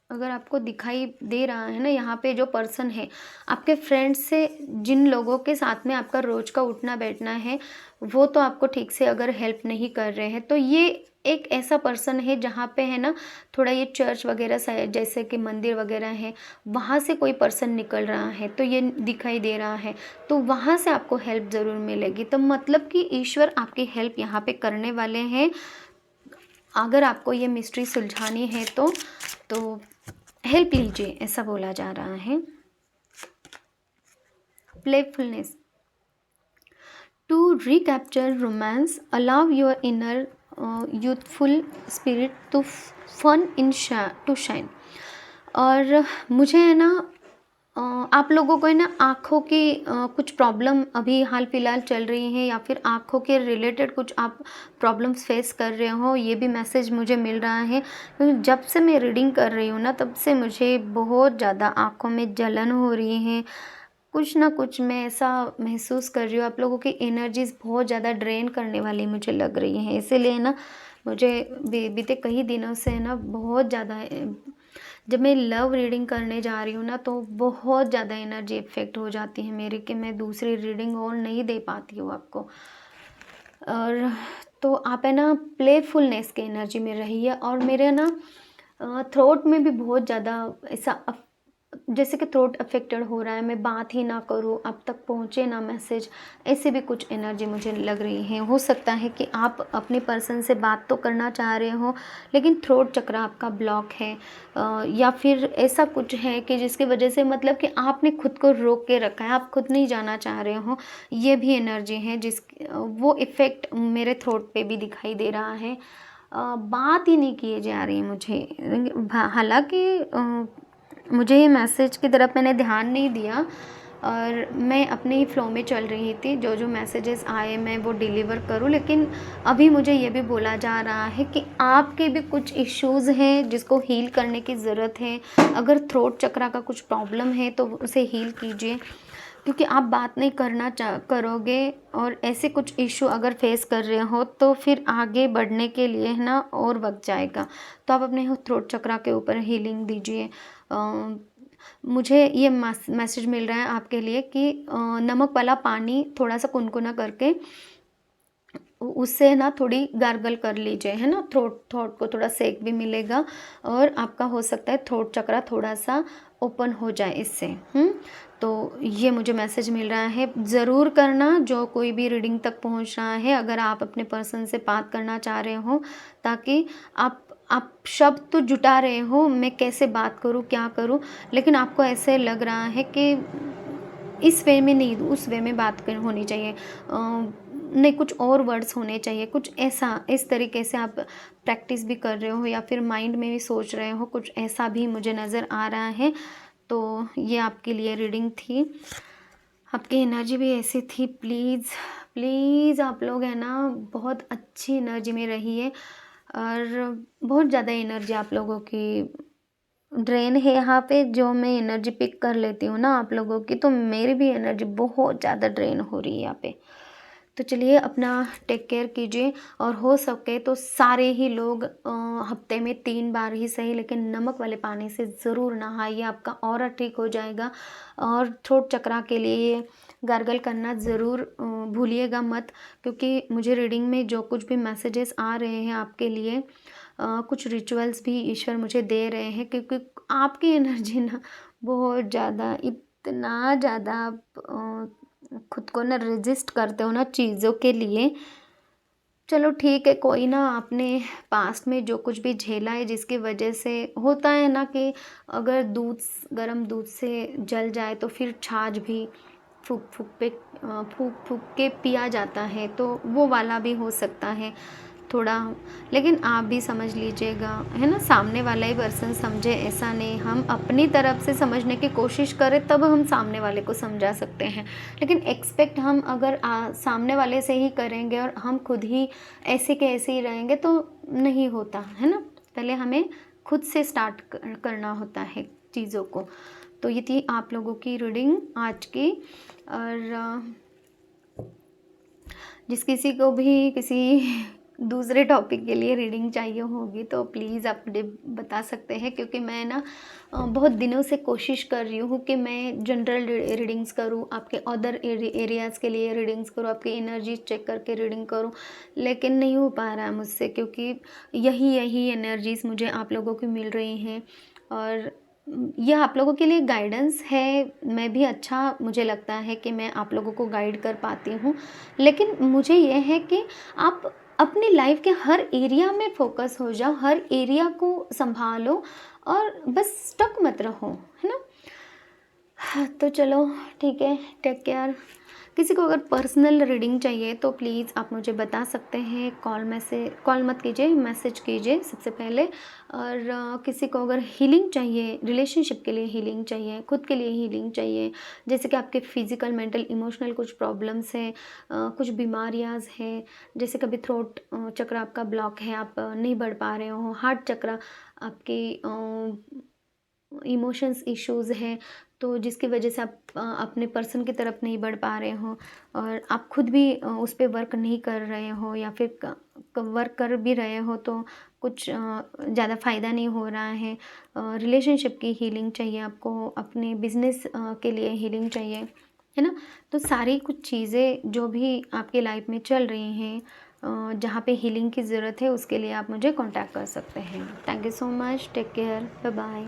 अगर आपको दिखाई दे रहा है ना, यहाँ पे जो पर्सन है आपके फ्रेंड्स से, जिन लोगों के साथ में आपका रोज का उठना बैठना है, वो तो आपको ठीक से अगर हेल्प नहीं कर रहे हैं, तो ये एक ऐसा पर्सन है जहाँ पे है ना थोड़ा ये चर्च वगैरह जैसे कि मंदिर वगैरह है, वहाँ से कोई पर्सन निकल रहा है तो ये दिखाई दे रहा है, तो वहाँ से आपको हेल्प ज़रूर मिलेगी। तो मतलब कि ईश्वर आपकी हेल्प यहाँ पे करने वाले हैं, अगर आपको ये मिस्ट्री सुलझानी है तो हेल्प लीजिए, ऐसा बोला जा रहा है। Playfulness, to recapture romance, allow your inner youthful spirit to fun in to shine. और मुझे है ना आप लोगों को है ना आँखों की कुछ प्रॉब्लम अभी हाल फिलहाल चल रही हैं, या फिर आँखों के रिलेटेड कुछ आप प्रॉब्लम्स फेस कर रहे हो, ये भी मैसेज मुझे मिल रहा है। क्योंकि जब से मैं रीडिंग कर रही हूँ ना, तब से मुझे बहुत ज़्यादा आँखों में जलन हो रही है, कुछ ना कुछ मैं ऐसा महसूस कर रही हूँ। आप लोगों की एनर्जीज़ बहुत ज़्यादा ड्रेन करने वाली मुझे लग रही हैं, इसीलिए ना मुझे बीते कई दिनों से ना बहुत ज़्यादा जब मैं लव रीडिंग करने जा रही हूँ ना तो बहुत ज़्यादा एनर्जी इफ़ेक्ट हो जाती है मेरी कि मैं दूसरी रीडिंग और नहीं दे पाती हूँ आपको। और तो आप है ना प्लेफुलनेस की एनर्जी में रहिए और मेरे ना थ्रोट में भी बहुत ज़्यादा ऐसा जैसे कि थ्रोट अफेक्टेड हो रहा है, मैं बात ही ना करूँ, अब तक पहुँचे ना मैसेज, ऐसी भी कुछ एनर्जी मुझे लग रही है। हो सकता है कि आप अपने पर्सन से बात तो करना चाह रहे हो लेकिन थ्रोट चक्र आपका ब्लॉक है, या फिर ऐसा कुछ है कि जिसकी वजह से मतलब कि आपने खुद को रोक के रखा है, आप खुद नहीं जाना चाह रहे हो। ये भी एनर्जी है वो इफ़ेक्ट मेरे थ्रोट पे भी दिखाई दे रहा है। बात ही नहीं किए जा रही मुझे, हालाँकि मुझे ये मैसेज की तरफ मैंने ध्यान नहीं दिया और मैं अपने ही फ़्लो में चल रही थी, जो मैसेजेस आए मैं वो डिलीवर करूँ। लेकिन अभी मुझे ये भी बोला जा रहा है कि आपके भी कुछ इश्यूज़ हैं जिसको हील करने की ज़रूरत है। अगर थ्रोट चक्र का कुछ प्रॉब्लम है तो उसे हील कीजिए, क्योंकि आप बात नहीं करोगे और ऐसे कुछ इश्यू अगर फेस कर रहे हो तो फिर आगे बढ़ने के लिए है ना और वक्त जाएगा। तो आप अपने थ्रोट चक्र के ऊपर हीलिंग दीजिए। मुझे ये मैसेज मिल रहा है आपके लिए कि नमक वाला पानी थोड़ा सा कुनकुना करके उससे ना थोड़ी गार्गल कर लीजिए, है ना। थ्रोट को थोड़ा सेक भी मिलेगा और आपका हो सकता है थ्रोट चक्र थोड़ा सा ओपन हो जाए इससे। तो ये मुझे मैसेज मिल रहा है, ज़रूर करना जो कोई भी रीडिंग तक पहुंच रहा है। अगर आप अपने पर्सन से बात करना चाह रहे हो ताकि आप शब्द तो जुटा रहे हो, मैं कैसे बात करूं क्या करूं, लेकिन आपको ऐसे लग रहा है कि इस वे में नहीं, उस वे में होनी चाहिए, नहीं कुछ और वर्ड्स होने चाहिए, कुछ ऐसा इस तरीके से आप प्रैक्टिस भी कर रहे हो या फिर माइंड में भी सोच रहे हो, कुछ ऐसा भी मुझे नज़र आ रहा है। तो ये आपके लिए रीडिंग थी, आपकी एनर्जी भी ऐसी थी। प्लीज़ प्लीज़ आप लोग है ना बहुत अच्छी एनर्जी में रहिए और बहुत ज़्यादा एनर्जी आप लोगों की ड्रेन है यहाँ पे। जो मैं एनर्जी पिक कर लेती हूँ ना आप लोगों की, तो मेरी भी एनर्जी बहुत ज़्यादा ड्रेन हो रही है यहाँ पे। तो चलिए अपना टेक केयर कीजिए और हो सके तो सारे ही लोग हफ्ते में 3 बार ही सही लेकिन नमक वाले पानी से ज़रूर नहाइए, आपका ऑरा ठीक हो जाएगा। और थ्रोट चक्र के लिए गार्गल करना ज़रूर भूलिएगा मत, क्योंकि मुझे रीडिंग में जो कुछ भी मैसेजेस आ रहे हैं आपके लिए, कुछ रिचुअल्स भी ईश्वर मुझे दे रहे हैं, क्योंकि आपकी एनर्जी ना बहुत ज़्यादा, इतना ज़्यादा आप खुद को ना रेजिस्ट करते हो ना चीज़ों के लिए। चलो ठीक है, कोई ना, आपने पास्ट में जो कुछ भी झेला है जिसकी वजह से होता है ना कि अगर गर्म दूध से जल जाए तो फिर छाछ भी फूक फूक के पिया जाता है, तो वो वाला भी हो सकता है थोड़ा। लेकिन आप भी समझ लीजिएगा, है ना, सामने वाला ही पर्सन समझे ऐसा नहीं, हम अपनी तरफ से समझने की कोशिश करें तब हम सामने वाले को समझा सकते हैं। लेकिन एक्सपेक्ट हम अगर सामने वाले से ही करेंगे और हम खुद ही ऐसे के ऐसे ही रहेंगे तो नहीं होता, है ना। पहले हमें खुद से स्टार्ट करना होता है चीज़ों को। तो ये थी आप लोगों की रीडिंग आज की। और जिस किसी को भी किसी दूसरे टॉपिक के लिए रीडिंग चाहिए होगी तो प्लीज़ आप मुझे बता सकते हैं, क्योंकि मैं ना बहुत दिनों से कोशिश कर रही हूँ कि मैं जनरल रीडिंग्स करूँ, आपके अदर एरियाज़ के लिए रीडिंग्स करूँ, आपकी एनर्जी चेक करके रीडिंग करूँ, लेकिन नहीं हो पा रहा है मुझसे, क्योंकि यही एनर्जीज़ मुझे आप लोगों की मिल रही हैं और यह आप लोगों के लिए गाइडेंस है। मैं भी अच्छा मुझे लगता है कि मैं आप लोगों को गाइड कर पाती हूँ, लेकिन मुझे यह है कि आप अपनी लाइफ के हर एरिया में फोकस हो जाओ, हर एरिया को संभालो और बस स्टक मत रहो, है ना। तो चलो ठीक है, टेक केयर। किसी को अगर पर्सनल रीडिंग चाहिए तो प्लीज़ आप मुझे बता सकते हैं, कॉल मत कीजिए, मैसेज कीजिए सबसे पहले। और किसी को अगर हीलिंग चाहिए, रिलेशनशिप के लिए हीलिंग चाहिए, खुद के लिए हीलिंग चाहिए, जैसे कि आपके फिजिकल मेंटल इमोशनल कुछ प्रॉब्लम्स हैं, कुछ बीमारियाँ हैं, जैसे कभी थ्रोट चक्र आपका ब्लॉक है, आप नहीं बढ़ पा रहे हो, हार्ट चक्र आपकी इमोशंस इश्यूज़ हैं, तो जिसकी वजह से आप अपने पर्सन की तरफ नहीं बढ़ पा रहे हो और आप खुद भी उस पे वर्क नहीं कर रहे हो, या फिर वर्क कर भी रहे हो तो कुछ ज़्यादा फ़ायदा नहीं हो रहा है, रिलेशनशिप की हीलिंग चाहिए आपको, अपने बिज़नेस के लिए हीलिंग चाहिए, है ना? तो सारी कुछ चीज़ें जो भी आपकी लाइफ में चल रही हैं, जहाँ पे हीलिंग की ज़रूरत है, उसके लिए आप मुझे कॉन्टैक्ट कर सकते हैं। Thank you so much, take care, bye bye.